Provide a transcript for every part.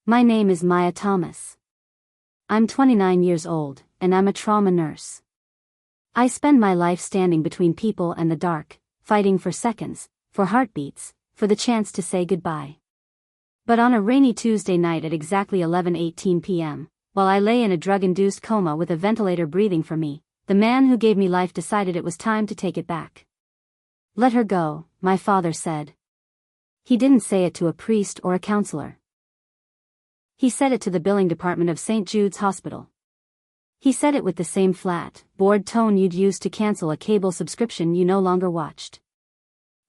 My name is Maya Thomas. I'm 29 years old, and I'm a trauma nurse. I spend my life standing between people and the dark, fighting for seconds, for heartbeats, for the chance to say goodbye. But on a rainy Tuesday night at exactly 11:18 p.m., while I lay in a drug-induced coma with a ventilator breathing for me, the man who gave me life decided it was time to take it back. "Let her go," my father said. He didn't say it to a priest or a counselor. He said it to the billing department of St. Jude's Hospital. He said it with the same flat, bored tone you'd use to cancel a cable subscription you no longer watched.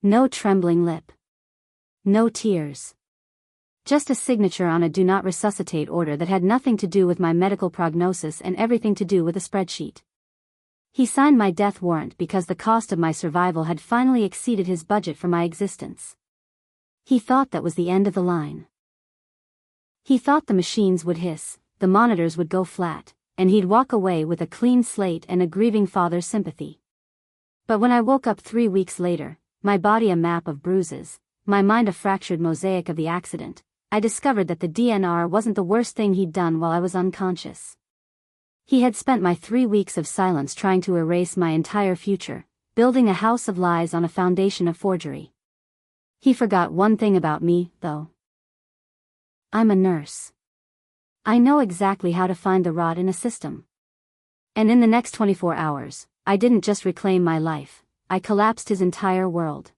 No trembling lip. No tears. Just a signature on a Do Not Resuscitate order that had nothing to do with my medical prognosis and everything to do with a spreadsheet. He signed my death warrant because the cost of my survival had finally exceeded his budget for my existence. He thought that was the end of the line. He thought the machines would hiss, the monitors would go flat, and he'd walk away with a clean slate and a grieving father's sympathy. But when I woke up 3 weeks later, my body a map of bruises, my mind a fractured mosaic of the accident, I discovered that the DNR wasn't the worst thing he'd done while I was unconscious. He had spent my 3 weeks of silence trying to erase my entire future, building a house of lies on a foundation of forgery. He forgot one thing about me, though. I'm a nurse. I know exactly how to find the rot in a system. And in the next 24 hours, I didn't just reclaim my life, I collapsed his entire world.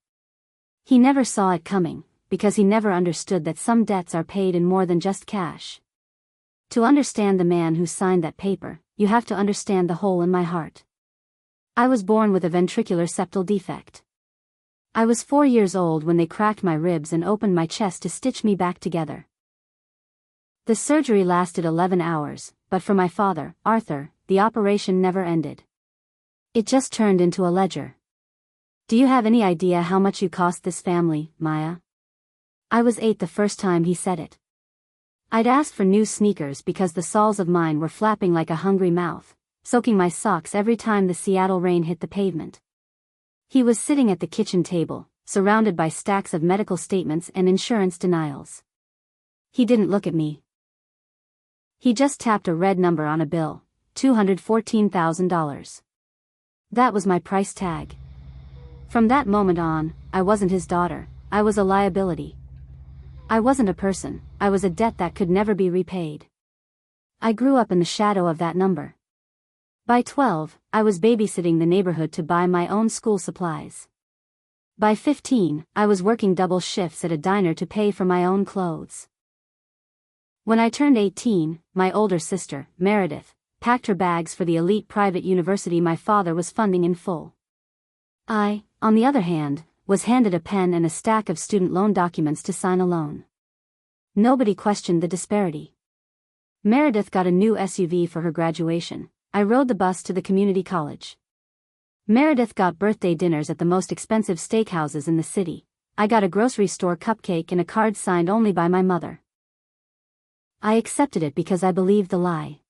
He never saw it coming, because he never understood that some debts are paid in more than just cash. To understand the man who signed that paper, you have to understand the hole in my heart. I was born with a ventricular septal defect. I was 4 years old when they cracked my ribs and opened my chest to stitch me back together. The surgery lasted 11 hours, but for my father, Arthur, the operation never ended. It just turned into a ledger. "Do you have any idea how much you cost this family, Maya?" I was 8 the first time he said it. I'd asked for new sneakers because the soles of mine were flapping like a hungry mouth, soaking my socks every time the Seattle rain hit the pavement. He was sitting at the kitchen table, surrounded by stacks of medical statements and insurance denials. He didn't look at me. He just tapped a red number on a bill, $214,000. That was my price tag. From that moment on, I wasn't his daughter, I was a liability. I wasn't a person, I was a debt that could never be repaid. I grew up in the shadow of that number. By 12, I was babysitting the neighborhood to buy my own school supplies. By 15, I was working double shifts at a diner to pay for my own clothes. When I turned 18, my older sister, Meredith, packed her bags for the elite private university my father was funding in full. I, on the other hand, was handed a pen and a stack of student loan documents to sign a loan. Nobody questioned the disparity. Meredith got a new SUV for her graduation. I rode the bus to the community college. Meredith got birthday dinners at the most expensive steakhouses in the city. I got a grocery store cupcake and a card signed only by my mother. I accepted it because I believed the lie.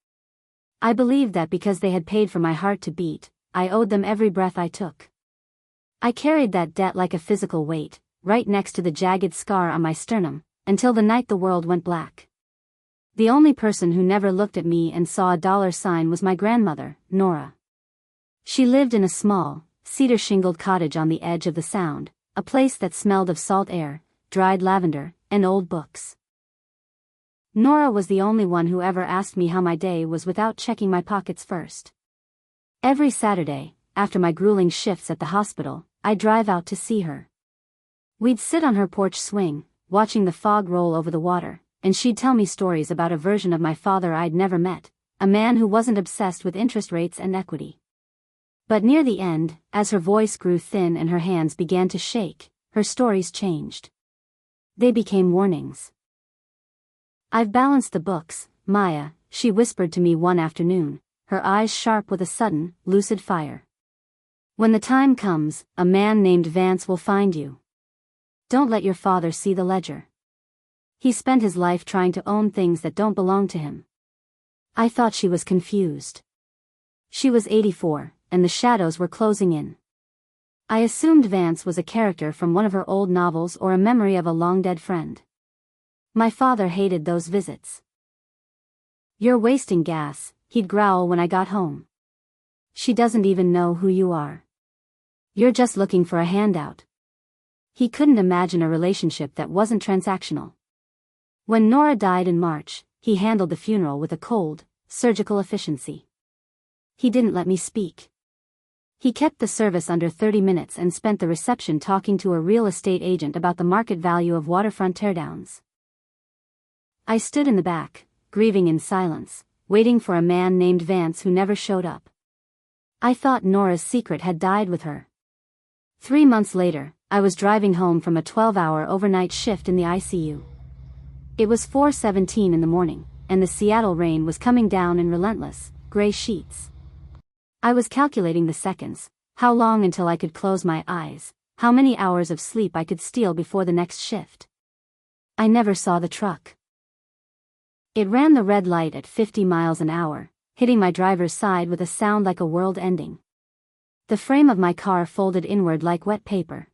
I believed that because they had paid for my heart to beat, I owed them every breath I took. I carried that debt like a physical weight, right next to the jagged scar on my sternum, until the night the world went black. The only person who never looked at me and saw a dollar sign was my grandmother, Nora. She lived in a small, cedar-shingled cottage on the edge of the Sound, a place that smelled of salt air, dried lavender, and old books. Nora was the only one who ever asked me how my day was without checking my pockets first. Every Saturday, after my grueling shifts at the hospital, I'd drive out to see her. We'd sit on her porch swing, watching the fog roll over the water, and she'd tell me stories about a version of my father I'd never met, a man who wasn't obsessed with interest rates and equity. But near the end, as her voice grew thin and her hands began to shake, her stories changed. They became warnings. "I've balanced the books, Maya," she whispered to me one afternoon, her eyes sharp with a sudden, lucid fire. "When the time comes, a man named Vance will find you. Don't let your father see the ledger. He spent his life trying to own things that don't belong to him." I thought she was confused. She was 84, and the shadows were closing in. I assumed Vance was a character from one of her old novels or a memory of a long-dead friend. My father hated those visits. "You're wasting gas," he'd growl when I got home. "She doesn't even know who you are. You're just looking for a handout." He couldn't imagine a relationship that wasn't transactional. When Nora died in March, he handled the funeral with a cold, surgical efficiency. He didn't let me speak. He kept the service under 30 minutes and spent the reception talking to a real estate agent about the market value of waterfront teardowns. I stood in the back, grieving in silence, waiting for a man named Vance who never showed up. I thought Nora's secret had died with her. 3 months later, I was driving home from a 12-hour overnight shift in the ICU. It was 4:17 in the morning, and the Seattle rain was coming down in relentless, gray sheets. I was calculating the seconds, how long until I could close my eyes, how many hours of sleep I could steal before the next shift. I never saw the truck. It ran the red light at 50 miles an hour, hitting my driver's side with a sound like a world ending. The frame of my car folded inward like wet paper.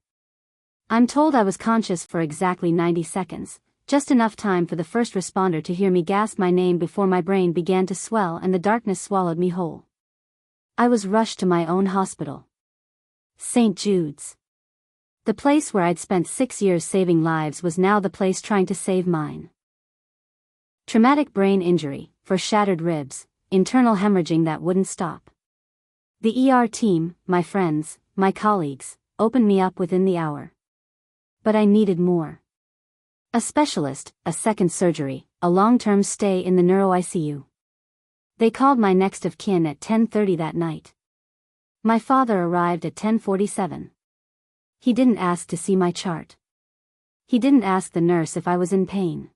I'm told I was conscious for exactly 90 seconds, just enough time for the first responder to hear me gasp my name before my brain began to swell and the darkness swallowed me whole. I was rushed to my own hospital. St. Jude's. The place where I'd spent 6 years saving lives was now the place trying to save mine. Traumatic brain injury, for shattered ribs, internal hemorrhaging that wouldn't stop. The ER team, my friends, my colleagues, opened me up within the hour. But I needed more. A specialist, a second surgery, a long-term stay in the neuro-ICU. They called my next of kin at 10:30 that night. My father arrived at 10:47. He didn't ask to see my chart. He didn't ask the nurse if I was in pain.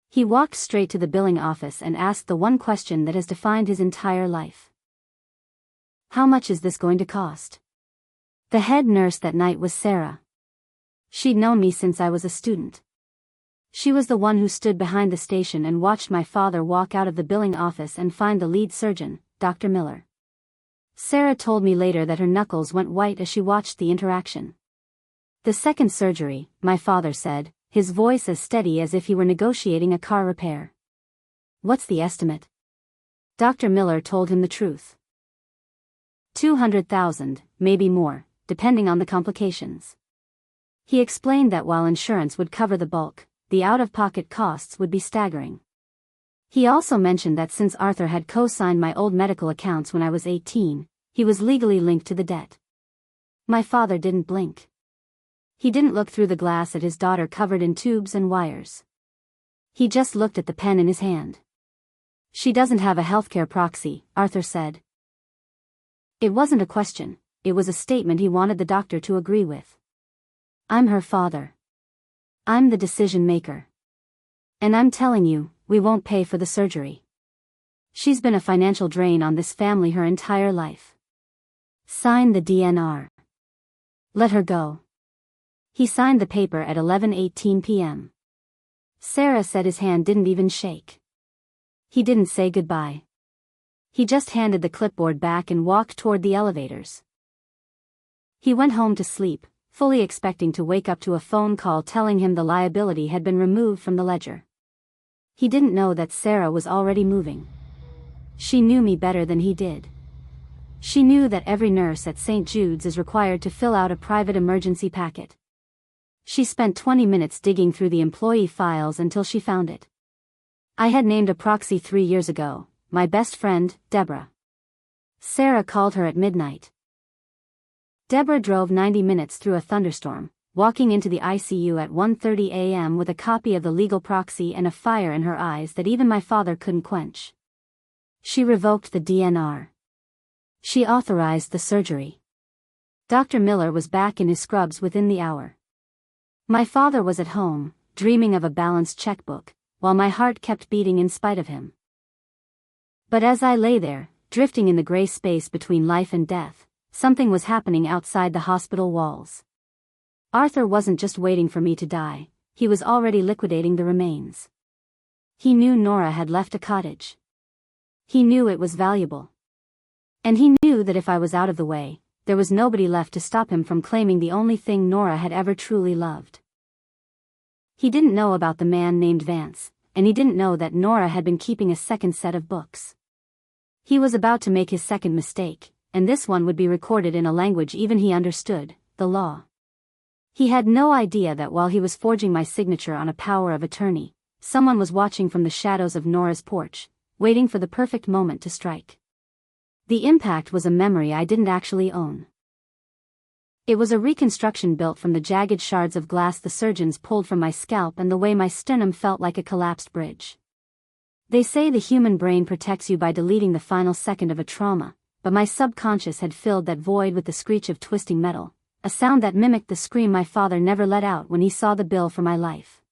He walked straight to the billing office and asked the one question that has defined his entire life. "How much is this going to cost?" The head nurse that night was Sarah. She'd known me since I was a student. She was the one who stood behind the station and watched my father walk out of the billing office and find the lead surgeon, Dr. Miller. Sarah told me later that her knuckles went white as she watched the interaction. "The second surgery," my father said, his voice as steady as if he were negotiating a car repair. "What's the estimate?" Dr. Miller told him the truth. 200,000, maybe more, depending on the complications. He explained that while insurance would cover the bulk, the out-of-pocket costs would be staggering. He also mentioned that since Arthur had co-signed my old medical accounts when I was 18, he was legally linked to the debt. My father didn't blink. He didn't look through the glass at his daughter covered in tubes and wires. He just looked at the pen in his hand. "She doesn't have a healthcare proxy," Arthur said. It wasn't a question, it was a statement he wanted the doctor to agree with. "I'm her father. I'm the decision maker. And I'm telling you, we won't pay for the surgery. She's been a financial drain on this family her entire life. Sign the DNR. Let her go." He signed the paper at 11:18 p.m. Sarah said his hand didn't even shake. He didn't say goodbye. He just handed the clipboard back and walked toward the elevators. He went home to sleep, fully expecting to wake up to a phone call telling him the liability had been removed from the ledger. He didn't know that Sarah was already moving. She knew me better than he did. She knew that every nurse at St. Jude's is required to fill out a private emergency packet. She spent 20 minutes digging through the employee files until she found it. I had named a proxy 3 years ago, my best friend, Deborah. Sarah called her at midnight. Deborah drove 90 minutes through a thunderstorm, walking into the ICU at 1:30 a.m. with a copy of the legal proxy and a fire in her eyes that even my father couldn't quench. She revoked the DNR. She authorized the surgery. Dr. Miller was back in his scrubs within the hour. My father was at home, dreaming of a balanced checkbook, while my heart kept beating in spite of him. But as I lay there, drifting in the gray space between life and death, something was happening outside the hospital walls. Arthur wasn't just waiting for me to die, he was already liquidating the remains. He knew Nora had left a cottage. He knew it was valuable. And he knew that if I was out of the way, there was nobody left to stop him from claiming the only thing Nora had ever truly loved. He didn't know about the man named Vance, and he didn't know that Nora had been keeping a second set of books. He was about to make his second mistake, and this one would be recorded in a language even he understood, the law. He had no idea that while he was forging my signature on a power of attorney, someone was watching from the shadows of Nora's porch, waiting for the perfect moment to strike. The impact was a memory I didn't actually own. It was a reconstruction built from the jagged shards of glass the surgeons pulled from my scalp and the way my sternum felt like a collapsed bridge. They say the human brain protects you by deleting the final second of a trauma, but my subconscious had filled that void with the screech of twisting metal, a sound that mimicked the scream my father never let out when he saw the bill for my life.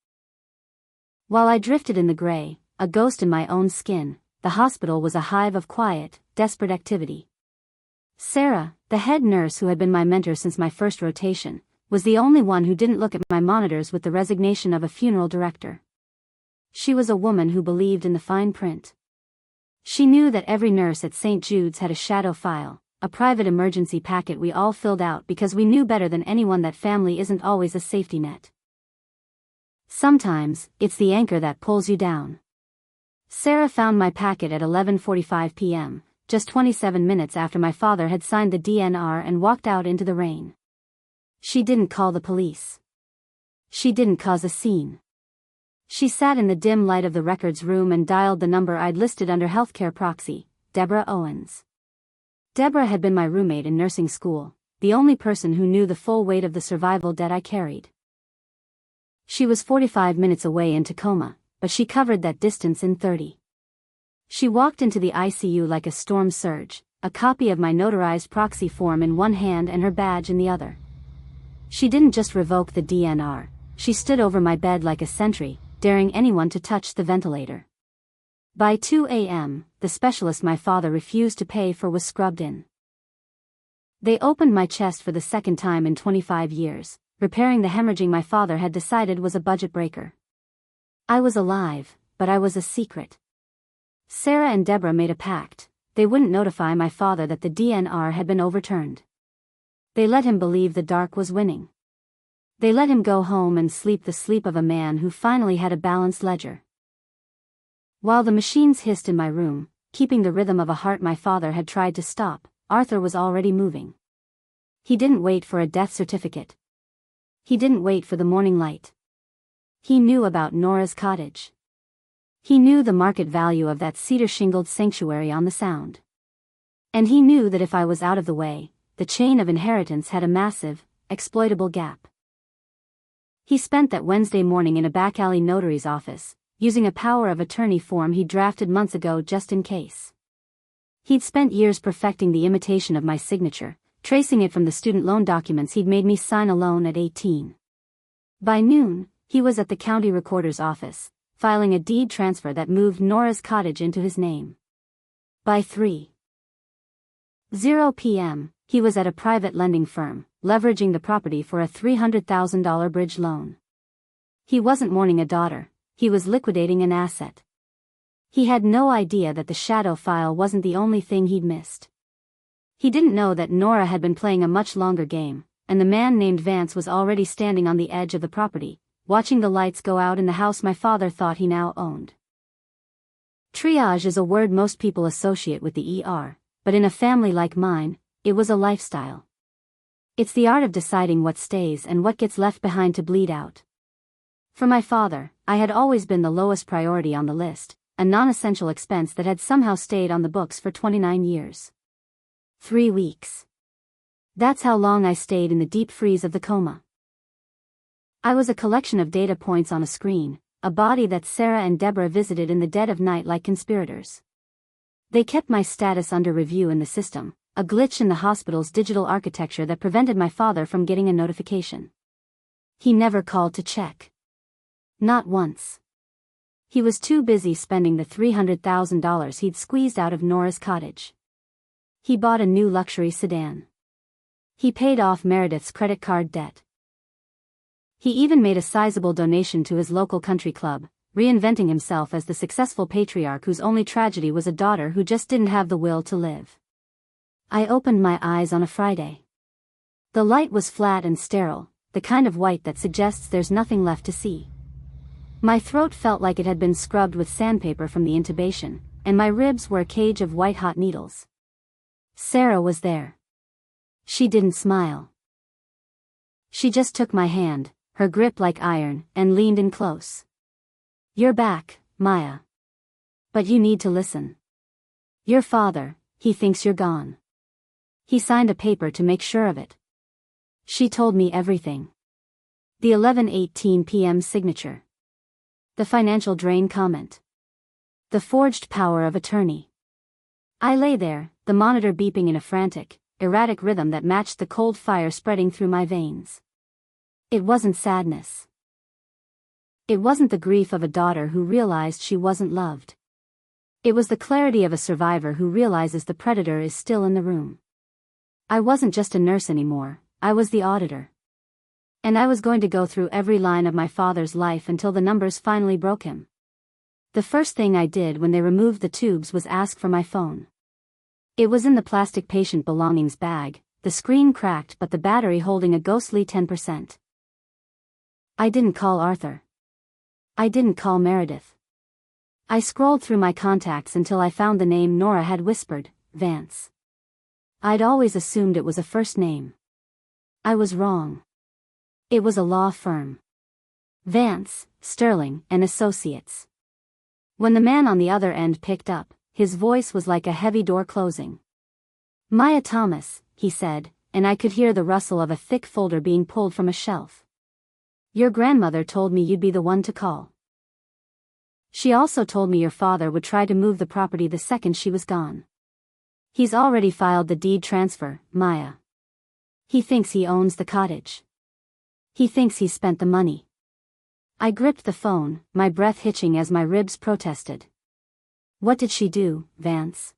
While I drifted in the gray, a ghost in my own skin, the hospital was a hive of quiet, desperate activity. Sarah, the head nurse who had been my mentor since my first rotation, was the only one who didn't look at my monitors with the resignation of a funeral director. She was a woman who believed in the fine print. She knew that every nurse at St. Jude's had a shadow file, a private emergency packet we all filled out because we knew better than anyone that family isn't always a safety net. Sometimes, it's the anchor that pulls you down. Sarah found my packet at 11:45 p.m., just 27 minutes after my father had signed the DNR and walked out into the rain. She didn't call the police. She didn't cause a scene. She sat in the dim light of the records room and dialed the number I'd listed under healthcare proxy, Deborah Owens. Deborah had been my roommate in nursing school, the only person who knew the full weight of the survival debt I carried. She was 45 minutes away in Tacoma, but she covered that distance in 30. She walked into the ICU like a storm surge, a copy of my notarized proxy form in one hand and her badge in the other. She didn't just revoke the DNR, she stood over my bed like a sentry, daring anyone to touch the ventilator. By 2 a.m., the specialist my father refused to pay for was scrubbed in. They opened my chest for the second time in 25 years, repairing the hemorrhaging my father had decided was a budget breaker. I was alive, but I was a secret. Sarah and Deborah made a pact. They wouldn't notify my father that the DNR had been overturned. They let him believe the dark was winning. They let him go home and sleep the sleep of a man who finally had a balanced ledger. While the machines hissed in my room, keeping the rhythm of a heart my father had tried to stop, Arthur was already moving. He didn't wait for a death certificate. He didn't wait for the morning light. He knew about Nora's cottage. He knew the market value of that cedar-shingled sanctuary on the Sound. And he knew that if I was out of the way, the chain of inheritance had a massive, exploitable gap. He spent that Wednesday morning in a back-alley notary's office, using a power of attorney form he drafted months ago just in case. He'd spent years perfecting the imitation of my signature, tracing it from the student loan documents he'd made me sign alone at 18. By noon, he was at the county recorder's office, filing a deed transfer that moved Nora's cottage into his name. By 3:00 p.m., he was at a private lending firm, leveraging the property for a $300,000 bridge loan. He wasn't mourning a daughter, he was liquidating an asset. He had no idea that the shadow file wasn't the only thing he'd missed. He didn't know that Nora had been playing a much longer game, and the man named Vance was already standing on the edge of the property, watching the lights go out in the house my father thought he now owned. Triage is a word most people associate with the ER, but in a family like mine, it was a lifestyle. It's the art of deciding what stays and what gets left behind to bleed out. For my father, I had always been the lowest priority on the list, a non-essential expense that had somehow stayed on the books for 29 years. 3 weeks. That's how long I stayed in the deep freeze of the coma. I was a collection of data points on a screen, a body that Sarah and Deborah visited in the dead of night like conspirators. They kept my status under review in the system, a glitch in the hospital's digital architecture that prevented my father from getting a notification. He never called to check. Not once. He was too busy spending the $300,000 he'd squeezed out of Nora's cottage. He bought a new luxury sedan. He paid off Meredith's credit card debt. He even made a sizable donation to his local country club, reinventing himself as the successful patriarch whose only tragedy was a daughter who just didn't have the will to live. I opened my eyes on a Friday. The light was flat and sterile, the kind of white that suggests there's nothing left to see. My throat felt like it had been scrubbed with sandpaper from the intubation, and my ribs were a cage of white-hot needles. Sarah was there. She didn't smile. She just took my hand, her grip like iron, and leaned in close. "You're back, Maya. But you need to listen. Your father, he thinks you're gone. He signed a paper to make sure of it." She told me everything. The 11:18 p.m. signature. The financial drain comment. The forged power of attorney. I lay there, the monitor beeping in a frantic, erratic rhythm that matched the cold fire spreading through my veins. It wasn't sadness. It wasn't the grief of a daughter who realized she wasn't loved. It was the clarity of a survivor who realizes the predator is still in the room. I wasn't just a nurse anymore, I was the auditor. And I was going to go through every line of my father's life until the numbers finally broke him. The first thing I did when they removed the tubes was ask for my phone. It was in the plastic patient belongings bag, the screen cracked but the battery holding a ghostly 10%. I didn't call Arthur. I didn't call Meredith. I scrolled through my contacts until I found the name Nora had whispered, Vance. I'd always assumed it was a first name. I was wrong. It was a law firm. Vance, Sterling, and Associates. When the man on the other end picked up, his voice was like a heavy door closing. "Maya Thomas," he said, and I could hear the rustle of a thick folder being pulled from a shelf. "Your grandmother told me you'd be the one to call. She also told me your father would try to move the property the second she was gone. He's already filed the deed transfer, Maya. He thinks he owns the cottage. He thinks he's spent the money." I gripped the phone, my breath hitching as my ribs protested. "What did she do, Vance?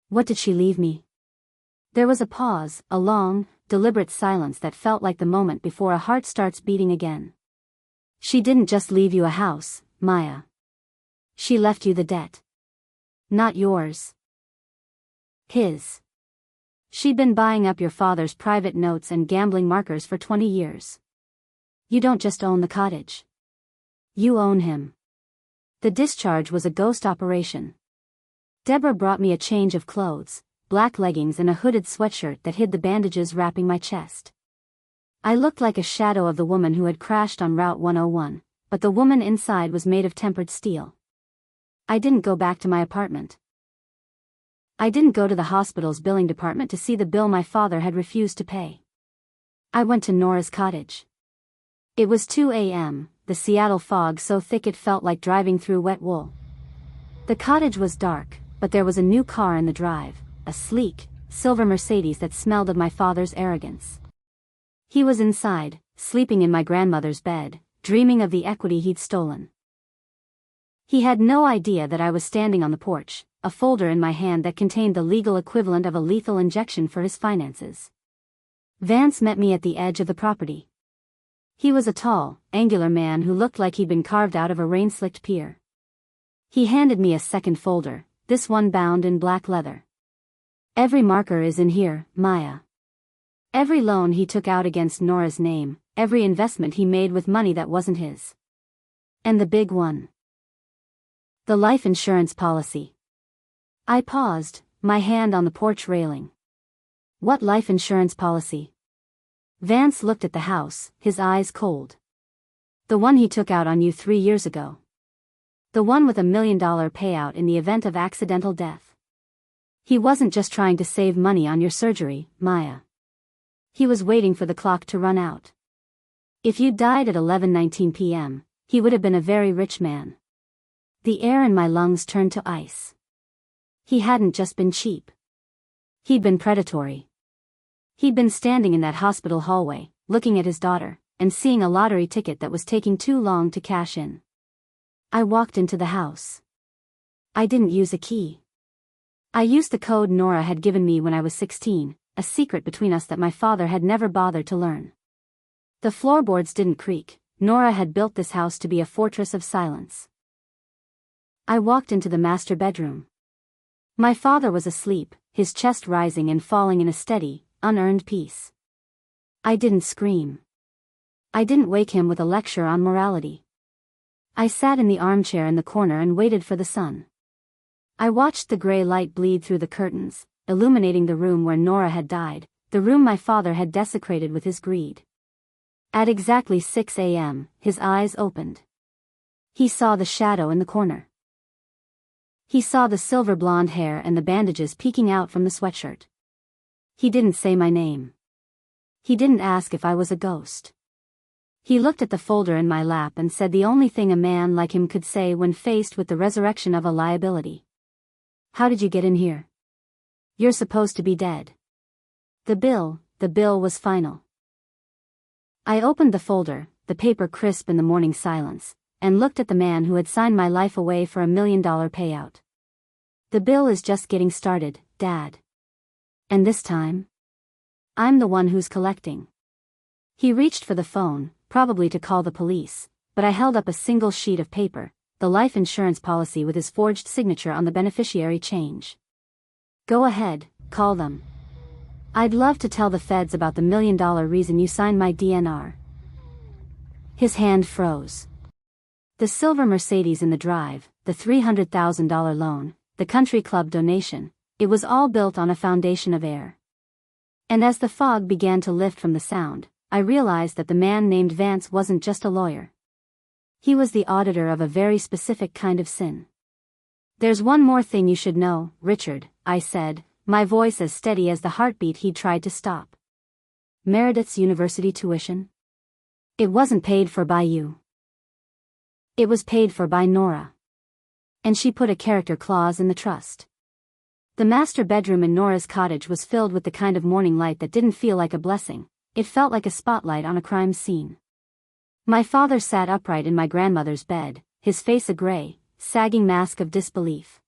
What did she leave me?" There was a pause, a long, deliberate silence that felt like the moment before a heart starts beating again. "She didn't just leave you a house, Maya. She left you the debt. Not yours. His. She'd been buying up your father's private notes and gambling markers for 20 years. You don't just own the cottage. You own him." The discharge was a ghost operation. Deborah brought me a change of clothes, black leggings and a hooded sweatshirt that hid the bandages wrapping my chest. I looked like a shadow of the woman who had crashed on Route 101, but the woman inside was made of tempered steel. I didn't go back to my apartment. I didn't go to the hospital's billing department to see the bill my father had refused to pay. I went to Nora's cottage. It was 2 a.m., the Seattle fog so thick it felt like driving through wet wool. The cottage was dark, but there was a new car in the drive, a sleek, silver Mercedes that smelled of my father's arrogance. He was inside, sleeping in my grandmother's bed, dreaming of the equity he'd stolen. He had no idea that I was standing on the porch, a folder in my hand that contained the legal equivalent of a lethal injection for his finances. Vance met me at the edge of the property. He was a tall, angular man who looked like he'd been carved out of a rain-slicked pier. He handed me a second folder, this one bound in black leather. "Every marker is in here, Maya. Every loan he took out against Nora's name, every investment he made with money that wasn't his. And the big one. The life insurance policy." I paused, my hand on the porch railing. "What life insurance policy?" Vance looked at the house, his eyes cold. "The one he took out on you 3 years ago. The one with $1 million payout in the event of accidental death. He wasn't just trying to save money on your surgery, Maya. He was waiting for the clock to run out. If you died at 11:19 p.m., he would have been a very rich man." The air in my lungs turned to ice. He hadn't just been cheap. He'd been predatory. He'd been standing in that hospital hallway, looking at his daughter, and seeing a lottery ticket that was taking too long to cash in. I walked into the house. I didn't use a key. I used the code Nora had given me when I was 16, a secret between us that my father had never bothered to learn. The floorboards didn't creak. Nora had built this house to be a fortress of silence. I walked into the master bedroom. My father was asleep, his chest rising and falling in a steady, unearned peace. I didn't scream. I didn't wake him with a lecture on morality. I sat in the armchair in the corner and waited for the sun. I watched the gray light bleed through the curtains, illuminating the room where Nora had died, the room my father had desecrated with his greed. At exactly 6 a.m., his eyes opened. He saw the shadow in the corner. He saw the silver blonde hair and the bandages peeking out from the sweatshirt. He didn't say my name. He didn't ask if I was a ghost. He looked at the folder in my lap and said the only thing a man like him could say when faced with the resurrection of a liability. "How did you get in here? You're supposed to be dead." The bill was final. I opened the folder, the paper crisp in the morning silence, and looked at the man who had signed my life away for $1 million payout. "The bill is just getting started, Dad. And this time, I'm the one who's collecting." He reached for the phone, probably to call the police, but I held up a single sheet of paper, the life insurance policy with his forged signature on the beneficiary change. "Go ahead, call them. I'd love to tell the feds about the $1 million reason you signed my DNR." His hand froze. The silver Mercedes in the drive, the $300,000 loan, the country club donation, it was all built on a foundation of air. And as the fog began to lift from the sound, I realized that the man named Vance wasn't just a lawyer. He was the auditor of a very specific kind of sin. "There's one more thing you should know, Richard," I said, my voice as steady as the heartbeat he'd tried to stop. "Meredith's university tuition? It wasn't paid for by you. It was paid for by Nora. And she put a character clause in the trust." The master bedroom in Nora's cottage was filled with the kind of morning light that didn't feel like a blessing, it felt like a spotlight on a crime scene. My father sat upright in my grandmother's bed, his face a gray, sagging mask of disbelief.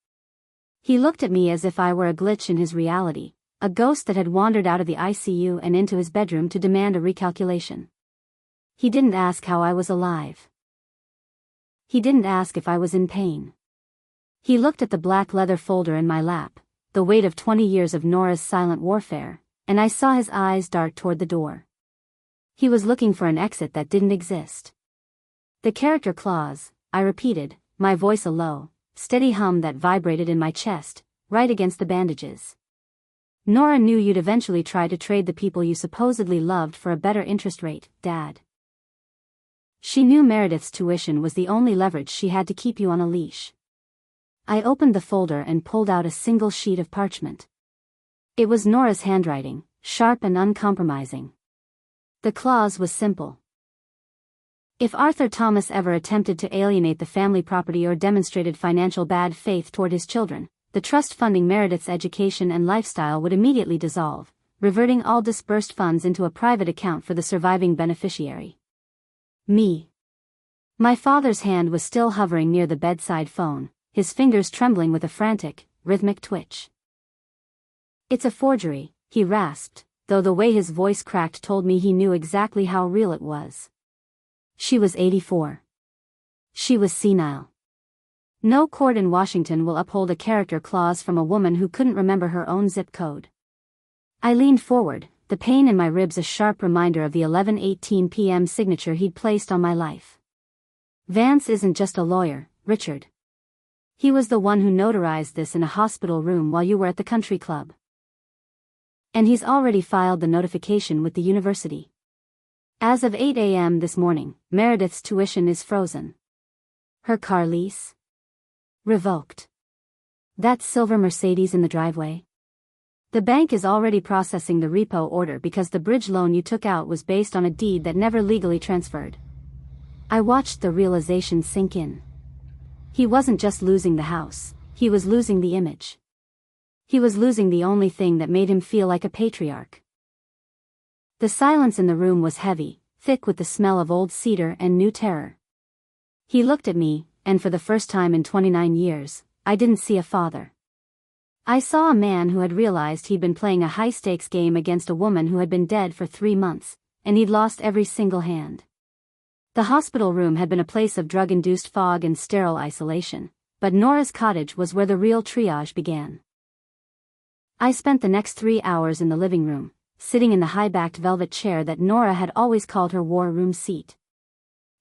He looked at me as if I were a glitch in his reality, a ghost that had wandered out of the ICU and into his bedroom to demand a recalculation. He didn't ask how I was alive. He didn't ask if I was in pain. He looked at the black leather folder in my lap, the weight of 20 years of Nora's silent warfare, and I saw his eyes dart toward the door. He was looking for an exit that didn't exist. "The character clause," I repeated, my voice a low, steady hum that vibrated in my chest, right against the bandages. "Nora knew you'd eventually try to trade the people you supposedly loved for a better interest rate, Dad. She knew Meredith's tuition was the only leverage she had to keep you on a leash." I opened the folder and pulled out a single sheet of parchment. It was Nora's handwriting, sharp and uncompromising. The clause was simple. If Arthur Thomas ever attempted to alienate the family property or demonstrated financial bad faith toward his children, the trust funding Meredith's education and lifestyle would immediately dissolve, reverting all disbursed funds into a private account for the surviving beneficiary. Me. My father's hand was still hovering near the bedside phone, his fingers trembling with a frantic, rhythmic twitch. "It's a forgery," he rasped, though the way his voice cracked told me he knew exactly how real it was. She was 84. She was senile. No court in Washington will uphold a character clause from a woman who couldn't remember her own zip code. I leaned forward, the pain in my ribs a sharp reminder of the 11:18 p.m. signature he'd placed on my life. "Vance isn't just a lawyer, Richard. He was the one who notarized this in a hospital room while you were at the country club. And he's already filed the notification with the university. As of 8 a.m. this morning, Meredith's tuition is frozen. Her car lease? Revoked. That silver Mercedes in the driveway? The bank is already processing the repo order because the bridge loan you took out was based on a deed that never legally transferred." I watched the realization sink in. He wasn't just losing the house, he was losing the image. He was losing the only thing that made him feel like a patriarch. The silence in the room was heavy, thick with the smell of old cedar and new terror. He looked at me, and for the first time in 29 years, I didn't see a father. I saw a man who had realized he'd been playing a high-stakes game against a woman who had been dead for 3 months, and he'd lost every single hand. The hospital room had been a place of drug-induced fog and sterile isolation, but Nora's cottage was where the real triage began. I spent the next 3 hours in the living room, sitting in the high-backed velvet chair that Nora had always called her war room seat.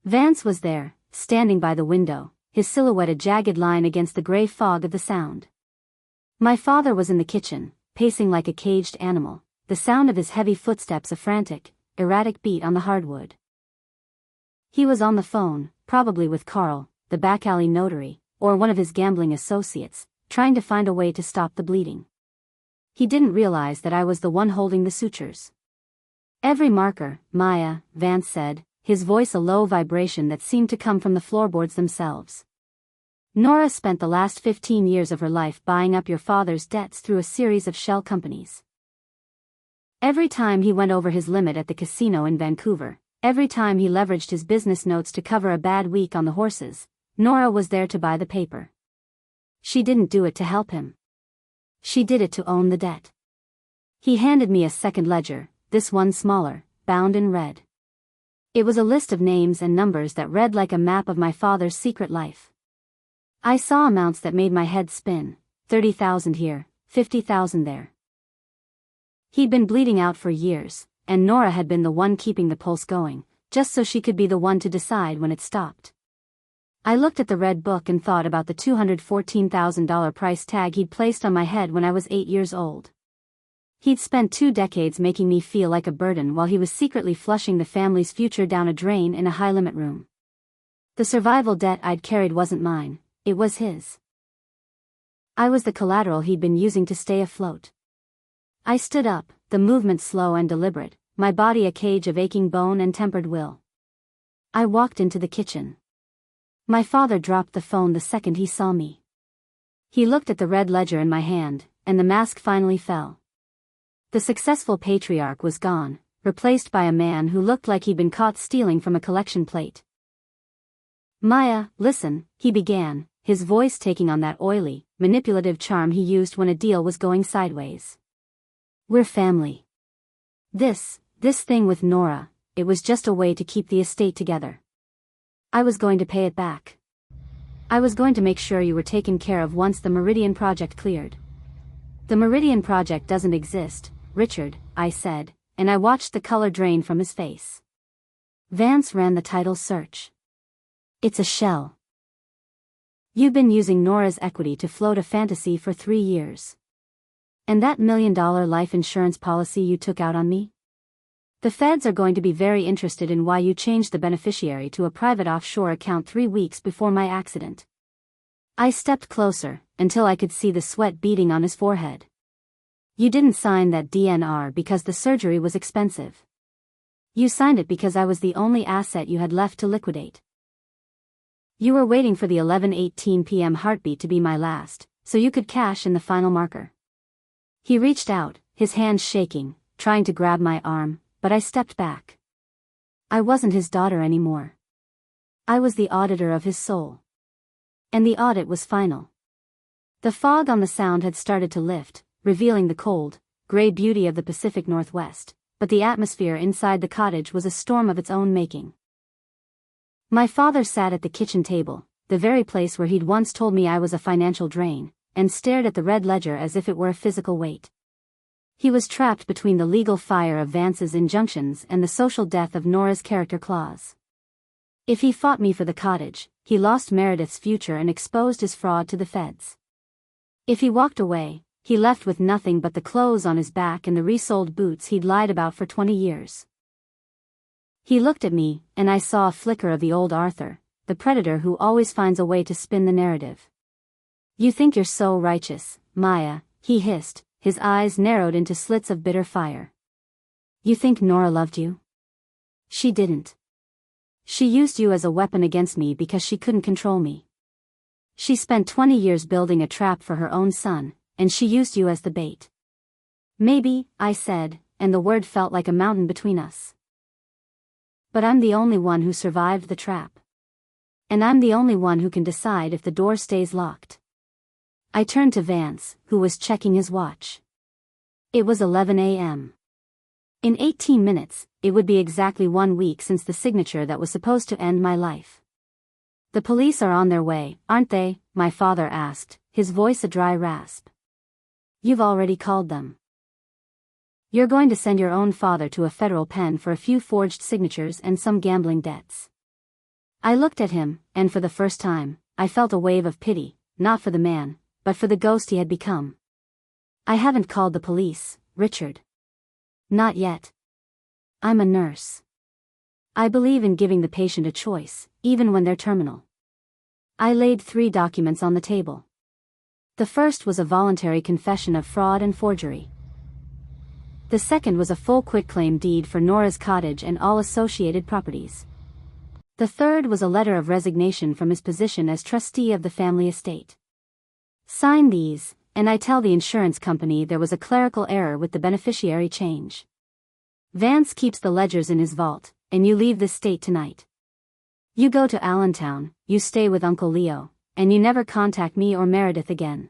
Vance was there, standing by the window, his silhouette a jagged line against the gray fog of the sound. My father was in the kitchen, pacing like a caged animal, the sound of his heavy footsteps a frantic, erratic beat on the hardwood. He was on the phone, probably with Carl, the back-alley notary, or one of his gambling associates, trying to find a way to stop the bleeding. He didn't realize that I was the one holding the sutures. "Every marker, Maya," Vance said, his voice a low vibration that seemed to come from the floorboards themselves. "Nora spent the last 15 years of her life buying up your father's debts through a series of shell companies. Every time he went over his limit at the casino in Vancouver, every time he leveraged his business notes to cover a bad week on the horses, Nora was there to buy the paper. She didn't do it to help him. She did it to own the debt." He handed me a second ledger, this one smaller, bound in red. It was a list of names and numbers that read like a map of my father's secret life. I saw amounts that made my head spin, 30,000 here, 50,000 there. He'd been bleeding out for years, and Nora had been the one keeping the pulse going, just so she could be the one to decide when it stopped. I looked at the red book and thought about the $214,000 price tag he'd placed on my head when I was 8 years old. He'd spent 2 decades making me feel like a burden while he was secretly flushing the family's future down a drain in a high-limit room. The survival debt I'd carried wasn't mine, it was his. I was the collateral he'd been using to stay afloat. I stood up, the movement slow and deliberate, my body a cage of aching bone and tempered will. I walked into the kitchen. My father dropped the phone the second he saw me. He looked at the red ledger in my hand, and the mask finally fell. The successful patriarch was gone, replaced by a man who looked like he'd been caught stealing from a collection plate. "Maya, listen," he began, his voice taking on that oily, manipulative charm he used when a deal was going sideways. "We're family. This thing with Nora, it was just a way to keep the estate together. I was going to pay it back. I was going to make sure you were taken care of once the Meridian Project cleared." "The Meridian Project doesn't exist, Richard," I said, and I watched the color drain from his face. Vance ran the title search. "It's a shell. You've been using Nora's equity to float a fantasy for 3 years. And that $1 million life insurance policy you took out on me? The feds are going to be very interested in why you changed the beneficiary to a private offshore account 3 weeks before my accident." I stepped closer, until I could see the sweat beading on his forehead. "You didn't sign that DNR because the surgery was expensive. You signed it because I was the only asset you had left to liquidate. You were waiting for the 11:18 p.m. heartbeat to be my last, so you could cash in the final marker." He reached out, his hands shaking, trying to grab my arm, but I stepped back. I wasn't his daughter anymore. I was the auditor of his soul. And the audit was final. The fog on the sound had started to lift, revealing the cold, gray beauty of the Pacific Northwest, but the atmosphere inside the cottage was a storm of its own making. My father sat at the kitchen table, the very place where he'd once told me I was a financial drain, and stared at the red ledger as if it were a physical weight. He was trapped between the legal fire of Vance's injunctions and the social death of Nora's character clause. If he fought me for the cottage, he lost Meredith's future and exposed his fraud to the feds. If he walked away, he left with nothing but the clothes on his back and the resold boots he'd lied about for 20 years. He looked at me, and I saw a flicker of the old Arthur, the predator who always finds a way to spin the narrative. "You think you're so righteous, Maya," he hissed, his eyes narrowed into slits of bitter fire. "You think Nora loved you? She didn't. She used you as a weapon against me because she couldn't control me. She spent 20 years building a trap for her own son, and she used you as the bait." "Maybe," I said, and the word felt like a mountain between us. "But I'm the only one who survived the trap. And I'm the only one who can decide if the door stays locked." I turned to Vance, who was checking his watch. It was 11 a.m. In 18 minutes, it would be exactly 1 week since the signature that was supposed to end my life. "The police are on their way, aren't they?" my father asked, his voice a dry rasp. "You've already called them. You're going to send your own father to a federal pen for a few forged signatures and some gambling debts. I looked at him, and for the first time, I felt a wave of pity, not for the man, but for the ghost he had become. I haven't called the police, Richard. Not yet. I'm a nurse. I believe in giving the patient a choice, even when they're terminal. I laid 3 documents on the table. The first was a voluntary confession of fraud and forgery. The second was a full quitclaim deed for Nora's cottage and all associated properties. The third was a letter of resignation from his position as trustee of the family estate. Sign these, and I tell the insurance company there was a clerical error with the beneficiary change. Vance keeps the ledgers in his vault, and you leave this state tonight. You go to Allentown, you stay with Uncle Leo, and you never contact me or Meredith again.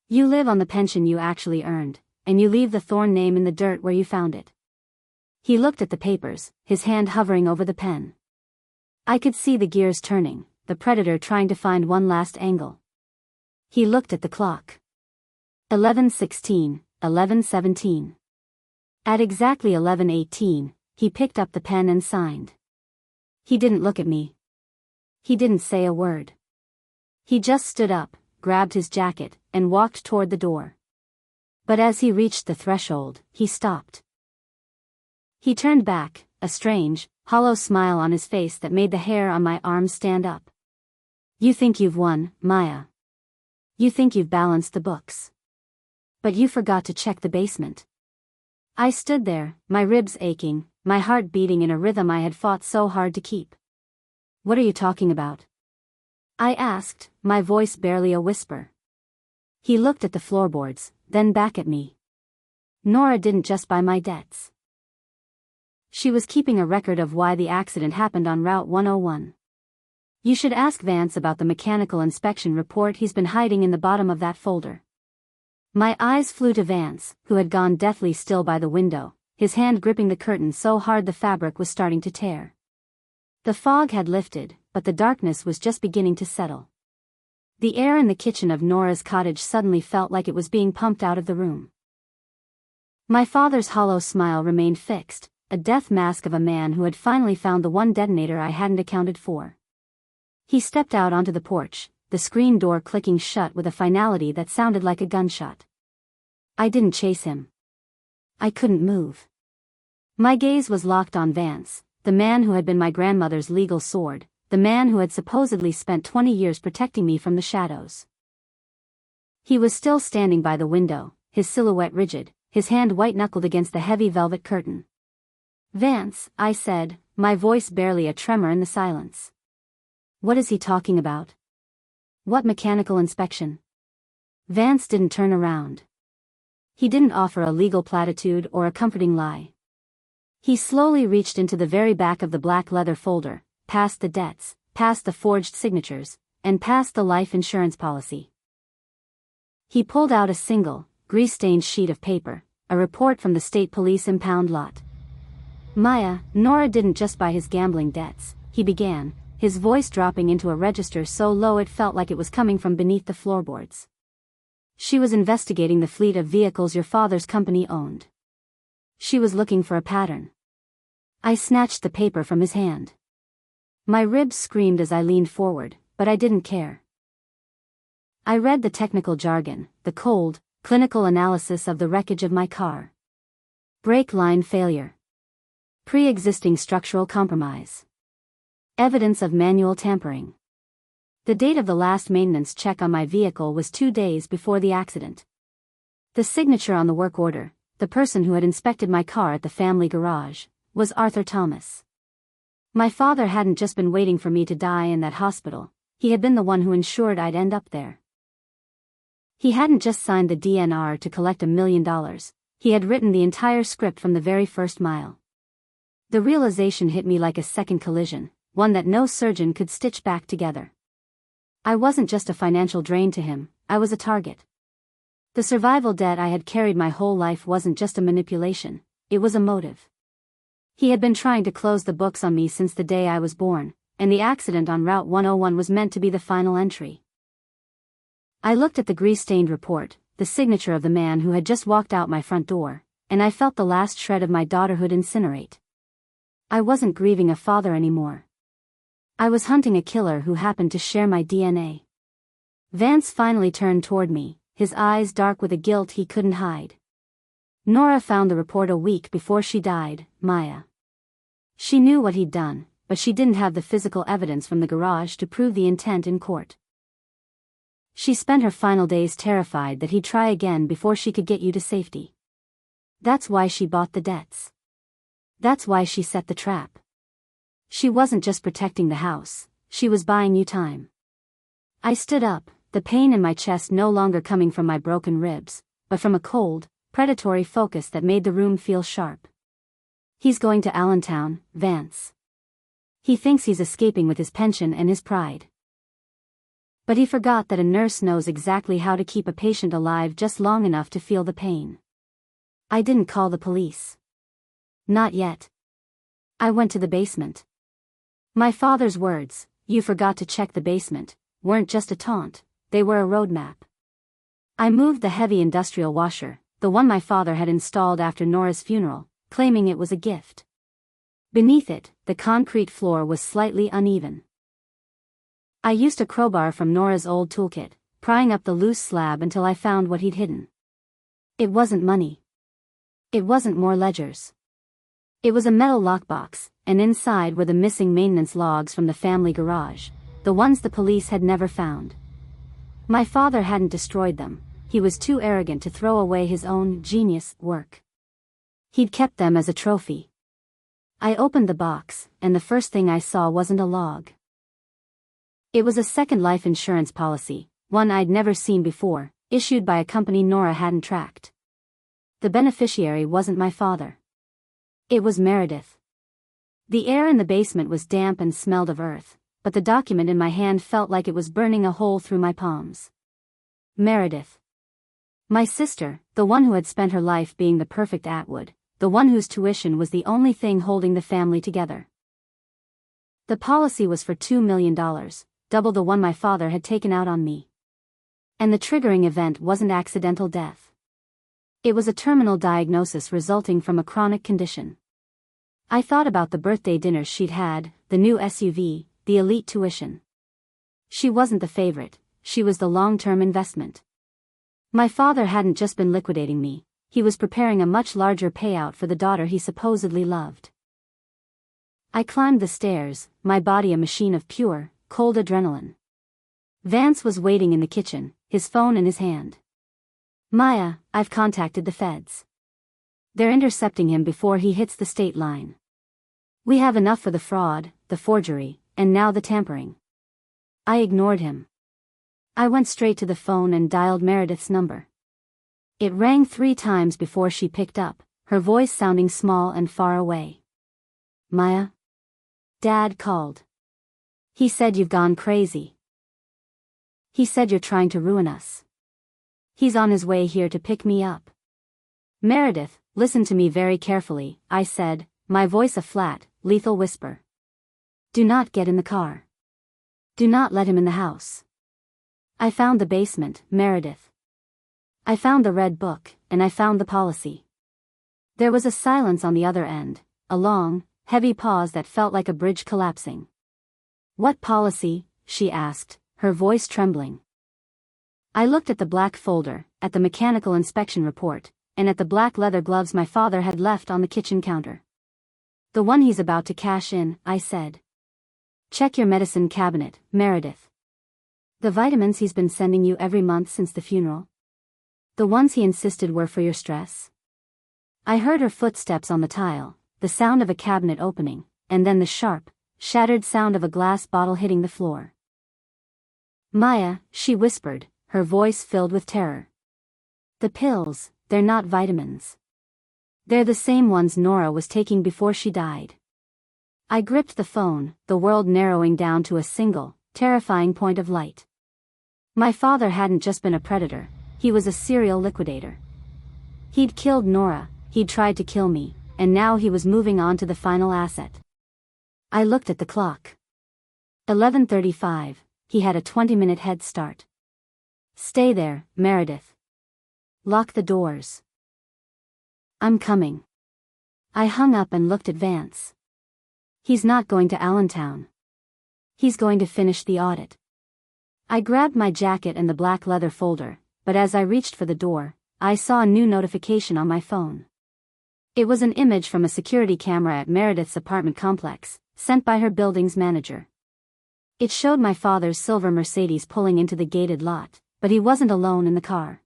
You live on the pension you actually earned, and you leave the Thorne name in the dirt where you found it. He looked at the papers, his hand hovering over the pen. I could see the gears turning, the predator trying to find one last angle. He looked at the clock. 11:16, 11:17. At exactly 11:18, he picked up the pen and signed. He didn't look at me. He didn't say a word. He just stood up, grabbed his jacket, and walked toward the door. But as he reached the threshold, he stopped. He turned back, a strange, hollow smile on his face that made the hair on my arms stand up. You think you've won, Maya. You think you've balanced the books. But you forgot to check the basement. I stood there, my ribs aching, my heart beating in a rhythm I had fought so hard to keep. What are you talking about? I asked, my voice barely a whisper. He looked at the floorboards, then back at me. Nora didn't just buy my debts. She was keeping a record of why the accident happened on Route 101. You should ask Vance about the mechanical inspection report he's been hiding in the bottom of that folder. My eyes flew to Vance, who had gone deathly still by the window, his hand gripping the curtain so hard the fabric was starting to tear. The fog had lifted, but the darkness was just beginning to settle. The air in the kitchen of Nora's cottage suddenly felt like it was being pumped out of the room. My father's hollow smile remained fixed, a death mask of a man who had finally found the one detonator I hadn't accounted for. He stepped out onto the porch, the screen door clicking shut with a finality that sounded like a gunshot. I didn't chase him. I couldn't move. My gaze was locked on Vance, the man who had been my grandmother's legal sword, the man who had supposedly spent 20 years protecting me from the shadows. He was still standing by the window, his silhouette rigid, his hand white-knuckled against the heavy velvet curtain. Vance, I said, my voice barely a tremor in the silence. What is he talking about? What mechanical inspection? Vance didn't turn around. He didn't offer a legal platitude or a comforting lie. He slowly reached into the very back of the black leather folder, past the debts, past the forged signatures, and past the life insurance policy. He pulled out a single, grease-stained sheet of paper, a report from the state police impound lot. Maya, Nora didn't just buy his gambling debts, he began, his voice dropping into a register so low it felt like it was coming from beneath the floorboards. She was investigating the fleet of vehicles your father's company owned. She was looking for a pattern. I snatched the paper from his hand. My ribs screamed as I leaned forward, but I didn't care. I read the technical jargon, the cold, clinical analysis of the wreckage of my car. Brake line failure. Pre-existing structural compromise. Evidence of manual tampering. The date of the last maintenance check on my vehicle was 2 days before the accident. The signature on the work order, the person who had inspected my car at the family garage, was Arthur Thomas. My father hadn't just been waiting for me to die in that hospital, he had been the one who ensured I'd end up there. He hadn't just signed the DNR to collect $1 million, he had written the entire script from the very first mile. The realization hit me like a second collision, one that no surgeon could stitch back together. I wasn't just a financial drain to him, I was a target. The survival debt I had carried my whole life wasn't just a manipulation, it was a motive. He had been trying to close the books on me since the day I was born, and the accident on Route 101 was meant to be the final entry. I looked at the grease-stained report, the signature of the man who had just walked out my front door, and I felt the last shred of my daughterhood incinerate. I wasn't grieving a father anymore. I was hunting a killer who happened to share my DNA. Vance finally turned toward me, his eyes dark with a guilt he couldn't hide. Nora found the report a week before she died, Maya. She knew what he'd done, but she didn't have the physical evidence from the garage to prove the intent in court. She spent her final days terrified that he'd try again before she could get you to safety. That's why she bought the debts. That's why she set the trap. She wasn't just protecting the house, she was buying you time. I stood up, the pain in my chest no longer coming from my broken ribs, but from a cold, predatory focus that made the room feel sharp. He's going to Allentown, Vance. He thinks he's escaping with his pension and his pride. But he forgot that a nurse knows exactly how to keep a patient alive just long enough to feel the pain. I didn't call the police. Not yet. I went to the basement. My father's words, "You forgot to check the basement," weren't just a taunt, they were a roadmap. I moved the heavy industrial washer, the one my father had installed after Nora's funeral, claiming it was a gift. Beneath it, the concrete floor was slightly uneven. I used a crowbar from Nora's old toolkit, prying up the loose slab until I found what he'd hidden. It wasn't money. It wasn't more ledgers. It was a metal lockbox, and inside were the missing maintenance logs from the family garage, the ones the police had never found. My father hadn't destroyed them, he was too arrogant to throw away his own genius work. He'd kept them as a trophy. I opened the box, and the first thing I saw wasn't a log. It was a second life insurance policy, one I'd never seen before, issued by a company Nora hadn't tracked. The beneficiary wasn't my father. It was Meredith. The air in the basement was damp and smelled of earth, but the document in my hand felt like it was burning a hole through my palms. Meredith. My sister, the one who had spent her life being the perfect Atwood, the one whose tuition was the only thing holding the family together. The policy was for $2 million, double the one my father had taken out on me. And the triggering event wasn't accidental death. It was a terminal diagnosis resulting from a chronic condition. I thought about the birthday dinners she'd had, the new SUV, the elite tuition. She wasn't the favorite, she was the long-term investment. My father hadn't just been liquidating me, he was preparing a much larger payout for the daughter he supposedly loved. I climbed the stairs, my body a machine of pure, cold adrenaline. Vance was waiting in the kitchen, his phone in his hand. "Maya, I've contacted the feds. They're intercepting him before he hits the state line. We have enough for the fraud, the forgery, and now the tampering." I ignored him. I went straight to the phone and dialed Meredith's number. It rang 3 times before she picked up, her voice sounding small and far away. "Maya? Dad called. He said you've gone crazy. He said you're trying to ruin us. He's on his way here to pick me up." "Meredith, listen to me very carefully," I said, my voice a flat, lethal whisper. "Do not get in the car. Do not let him in the house. I found the basement, Meredith. I found the red book, and I found the policy." There was a silence on the other end, a long, heavy pause that felt like a bridge collapsing. "What policy?" she asked, her voice trembling. I looked at the black folder, at the mechanical inspection report, and at the black leather gloves my father had left on the kitchen counter. "The one he's about to cash in," I said. "Check your medicine cabinet, Meredith. The vitamins he's been sending you every month since the funeral. The ones he insisted were for your stress." I heard her footsteps on the tile, the sound of a cabinet opening, and then the sharp, shattered sound of a glass bottle hitting the floor. "Maya," she whispered, her voice filled with terror. "The pills, they're not vitamins. They're the same ones Nora was taking before she died." I gripped the phone, the world narrowing down to a single, terrifying point of light. My father hadn't just been a predator, he was a serial liquidator. He'd killed Nora, he'd tried to kill me, and now he was moving on to the final asset. I looked at the clock. 11:35, he had a 20-minute head start. "Stay there, Meredith. Lock the doors. I'm coming." I hung up and looked at Vance. "He's not going to Allentown. He's going to finish the audit. I grabbed my jacket and the black leather folder, but as I reached for the door, I saw a new notification on my phone. It was an image from a security camera at Meredith's apartment complex, sent by her building's manager. It showed my father's silver Mercedes pulling into the gated lot, but he wasn't alone in the car.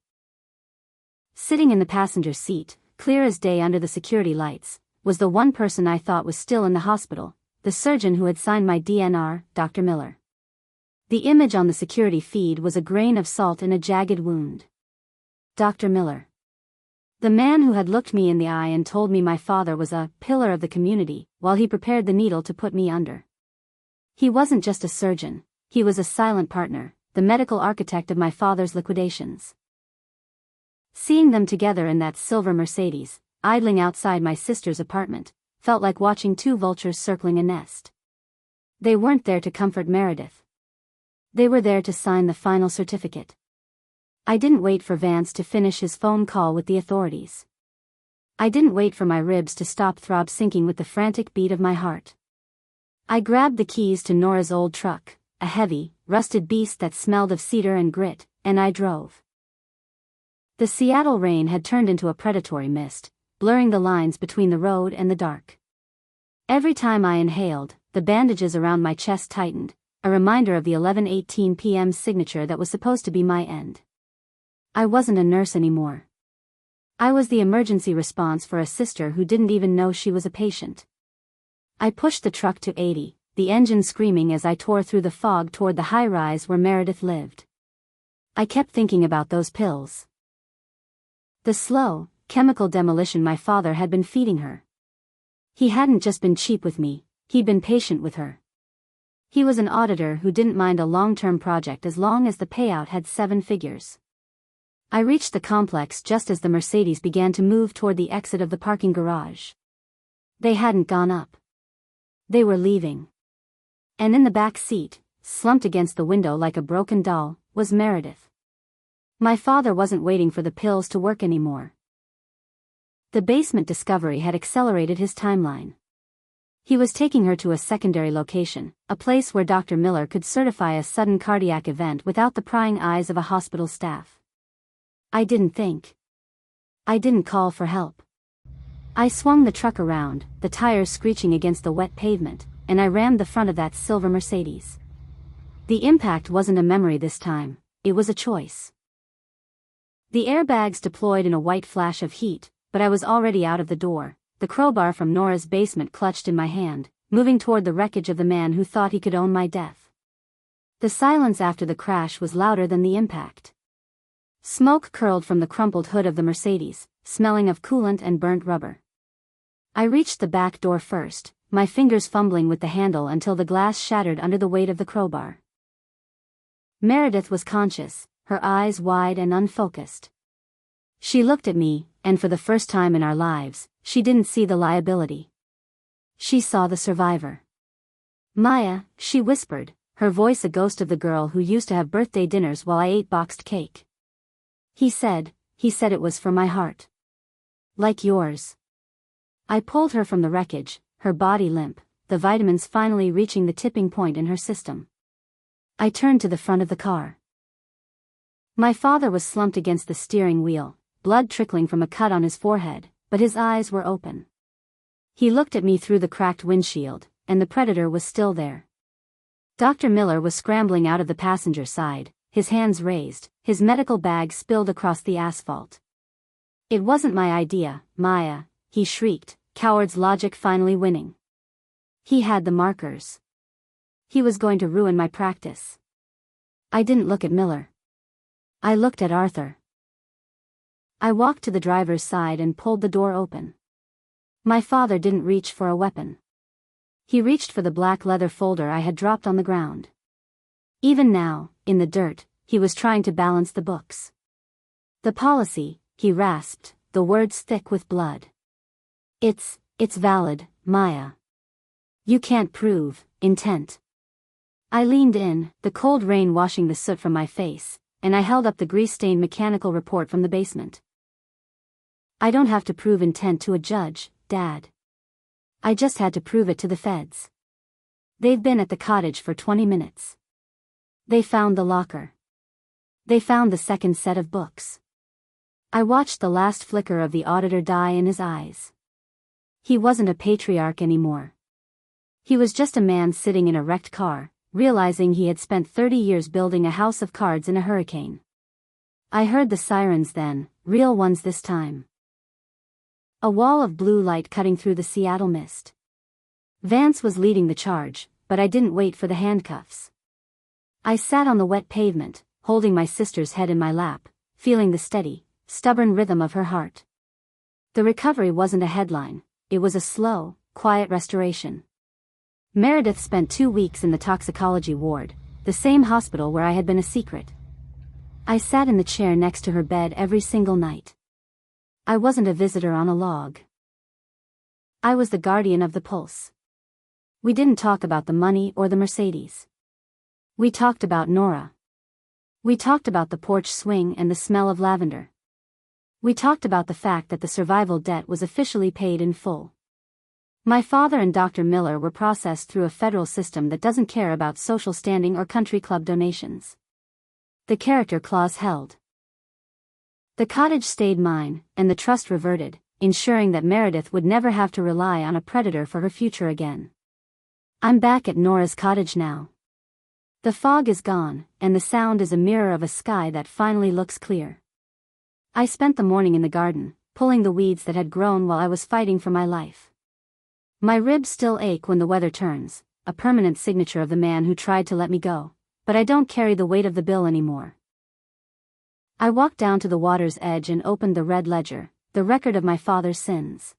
Sitting in the passenger seat, clear as day under the security lights, was the one person I thought was still in the hospital, the surgeon who had signed my DNR, Dr. Miller. The image on the security feed was a grain of salt in a jagged wound. Dr. Miller. The man who had looked me in the eye and told me my father was a pillar of the community, while he prepared the needle to put me under. He wasn't just a surgeon, he was a silent partner, the medical architect of my father's liquidations. Seeing them together in that silver Mercedes, idling outside my sister's apartment, felt like watching two vultures circling a nest. They weren't there to comfort Meredith. They were there to sign the final certificate. I didn't wait for Vance to finish his phone call with the authorities. I didn't wait for my ribs to stop throb syncing with the frantic beat of my heart. I grabbed the keys to Nora's old truck, a heavy, rusted beast that smelled of cedar and grit, and I drove. The Seattle rain had turned into a predatory mist, blurring the lines between the road and the dark. Every time I inhaled, the bandages around my chest tightened, a reminder of the 11:18 p.m. signature that was supposed to be my end. I wasn't a nurse anymore. I was the emergency response for a sister who didn't even know she was a patient. I pushed the truck to 80, the engine screaming as I tore through the fog toward the high-rise where Meredith lived. I kept thinking about those pills. The slow, chemical demolition my father had been feeding her. He hadn't just been cheap with me, he'd been patient with her. He was an auditor who didn't mind a long-term project as long as the payout had 7 figures. I reached the complex just as the Mercedes began to move toward the exit of the parking garage. They hadn't gone up. They were leaving. And in the back seat, slumped against the window like a broken doll, was Meredith. My father wasn't waiting for the pills to work anymore. The basement discovery had accelerated his timeline. He was taking her to a secondary location, a place where Dr. Miller could certify a sudden cardiac event without the prying eyes of a hospital staff. I didn't think. I didn't call for help. I swung the truck around, the tires screeching against the wet pavement, and I rammed the front of that silver Mercedes. The impact wasn't a memory this time, it was a choice. The airbags deployed in a white flash of heat, but I was already out of the door, the crowbar from Nora's basement clutched in my hand, moving toward the wreckage of the man who thought he could own my death. The silence after the crash was louder than the impact. Smoke curled from the crumpled hood of the Mercedes, smelling of coolant and burnt rubber. I reached the back door first, my fingers fumbling with the handle until the glass shattered under the weight of the crowbar. Meredith was conscious, her eyes wide and unfocused. She looked at me, and for the first time in our lives, she didn't see the liability. She saw the survivor. Maya, she whispered, her voice a ghost of the girl who used to have birthday dinners while I ate boxed cake. He said it was for my heart. Like yours. I pulled her from the wreckage, her body limp, the vitamins finally reaching the tipping point in her system. I turned to the front of the car. My father was slumped against the steering wheel, blood trickling from a cut on his forehead, but his eyes were open. He looked at me through the cracked windshield, and the predator was still there. Dr. Miller was scrambling out of the passenger side, his hands raised, his medical bag spilled across the asphalt. It wasn't my idea, Maya, he shrieked, coward's logic finally winning. He had the markers. He was going to ruin my practice. I didn't look at Miller. I looked at Arthur. I walked to the driver's side and pulled the door open. My father didn't reach for a weapon. He reached for the black leather folder I had dropped on the ground. Even now, in the dirt, he was trying to balance the books. The policy, he rasped, the words thick with blood. It's valid, Maya. You can't prove intent. I leaned in, the cold rain washing the soot from my face, and I held up the grease-stained mechanical report from the basement. I don't have to prove intent to a judge, Dad. I just had to prove it to the feds. They've been at the cottage for 20 minutes. They found the locker. They found the second set of books. I watched the last flicker of the auditor die in his eyes. He wasn't a patriarch anymore. He was just a man sitting in a wrecked car, realizing he had spent 30 years building a house of cards in a hurricane. I heard the sirens then, real ones this time. A wall of blue light cutting through the Seattle mist. Vance was leading the charge, but I didn't wait for the handcuffs. I sat on the wet pavement, holding my sister's head in my lap, feeling the steady, stubborn rhythm of her heart. The recovery wasn't a headline, it was a slow, quiet restoration. Meredith spent 2 weeks in the toxicology ward, the same hospital where I had been a secret. I sat in the chair next to her bed every single night. I wasn't a visitor on a log. I was the guardian of the pulse. We didn't talk about the money or the Mercedes. We talked about Nora. We talked about the porch swing and the smell of lavender. We talked about the fact that the survival debt was officially paid in full. My father and Dr. Miller were processed through a federal system that doesn't care about social standing or country club donations. The character clause held. The cottage stayed mine, and the trust reverted, ensuring that Meredith would never have to rely on a predator for her future again. I'm back at Nora's cottage now. The fog is gone, and the sound is a mirror of a sky that finally looks clear. I spent the morning in the garden, pulling the weeds that had grown while I was fighting for my life. My ribs still ache when the weather turns, a permanent signature of the man who tried to let me go, but I don't carry the weight of the bill anymore. I walked down to the water's edge and opened the red ledger, the record of my father's sins.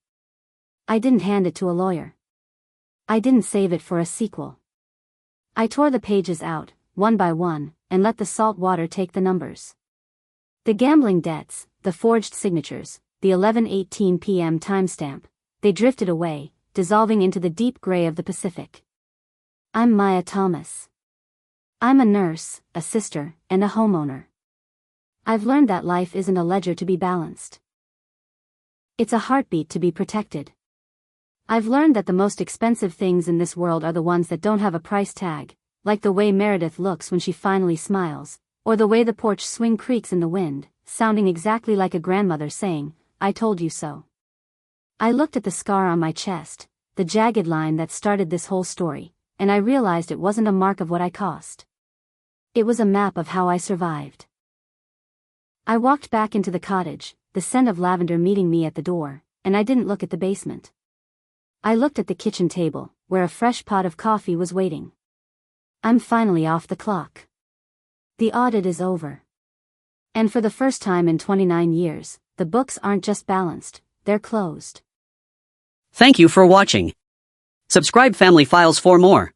I didn't hand it to a lawyer. I didn't save it for a sequel. I tore the pages out, one by one, and let the salt water take the numbers. The gambling debts, the forged signatures, the 11:18 p.m. timestamp, they drifted away, dissolving into the deep gray of the Pacific. I'm Maya Thomas. I'm a nurse, a sister, and a homeowner. I've learned that life isn't a ledger to be balanced. It's a heartbeat to be protected. I've learned that the most expensive things in this world are the ones that don't have a price tag, like the way Meredith looks when she finally smiles, or the way the porch swing creaks in the wind, sounding exactly like a grandmother saying, "I told you so." I looked at the scar on my chest, the jagged line that started this whole story, and I realized it wasn't a mark of what I cost. It was a map of how I survived. I walked back into the cottage, the scent of lavender meeting me at the door, and I didn't look at the basement. I looked at the kitchen table, where a fresh pot of coffee was waiting. I'm finally off the clock. The audit is over. And for the first time in 29 years, the books aren't just balanced, they're closed. Thank you for watching. Subscribe Family Files for more.